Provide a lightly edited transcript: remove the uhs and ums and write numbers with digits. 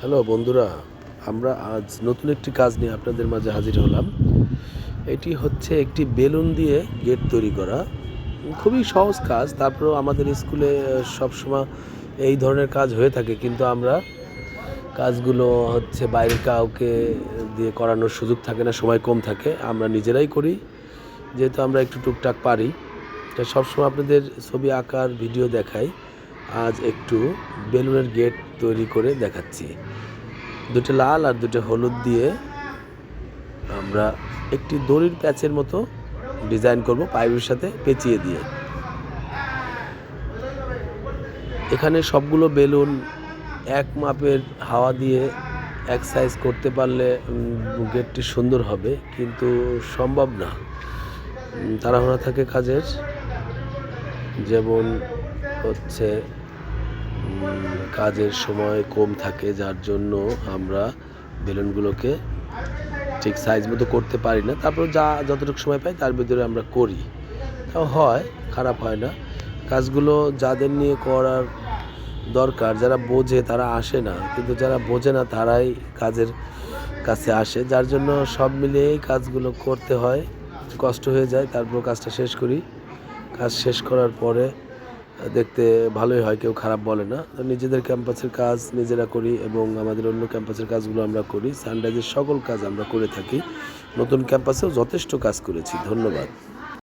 Hello বন্ধুরা, আমরা আজ নতুন একটি কাজ নিয়ে আপনাদের মাঝে হাজির হলাম। এটি হচ্ছে একটি বেলুন দিয়ে গেট তৈরি করা। খুবই সহজ কাজ। তারপরেও আমাদের স্কুলে সবসময় এই ধরনের কাজ হয়ে থাকে, কিন্তু আমরা কাজগুলো হচ্ছে বাইরের কাউকে দিয়ে করানোর সুযোগ থাকে না, সময় কম থাকে। আমরা নিজেরাই করি, যেহেতু আমরা একটু টুকটাক পারি। তো সবসময় আপনাদের ছবি আঁকার ভিডিও দেখাই। আজ একটু বেলুনের গেট তৈরি করে দেখাচ্ছি। দুটো লাল আর দুটো হলুদ দিয়ে আমরা একটি দড়ির প্যাচের মতো ডিজাইন করব, পাইপের সাথে পেঁচিয়ে দিয়ে। এখানে সবগুলো বেলুন এক মাপের হাওয়া দিয়ে এক সাইজ করতে পারলে গেটটি সুন্দর হবে, কিন্তু সম্ভব না। তাড়াহুড়া থাকে কাজের, যেমন হচ্ছে কাজের সময় কম থাকে, যার জন্য আমরা বেলুনগুলোকে ঠিক সাইজ মতো করতে পারি না। তারপর যতটুকু সময় পাই তার ভিতরে আমরা করি, তাও হয়, খারাপ হয় না। কাজগুলো যাদের নিয়ে করার দরকার, যারা বোঝে তারা আসে না, কিন্তু যারা বোঝে না তারাই কাজের কাছে আসে, যার জন্য সব মিলিয়েই কাজগুলো করতে হয়, কষ্ট হয়ে যায়। তারপর কাজটা শেষ করি। কাজ শেষ করার পরে দেখতে ভালোই হয়, কেউ খারাপ বলে না। তো নিজেদের ক্যাম্পাসের কাজ নিজেরা করি এবং আমাদের অন্য ক্যাম্পাসের কাজগুলো আমরা করি। সানরাইজের সকল কাজ আমরা করে থাকি। নতুন ক্যাম্পাসেও যথেষ্ট কাজ করেছি। ধন্যবাদ।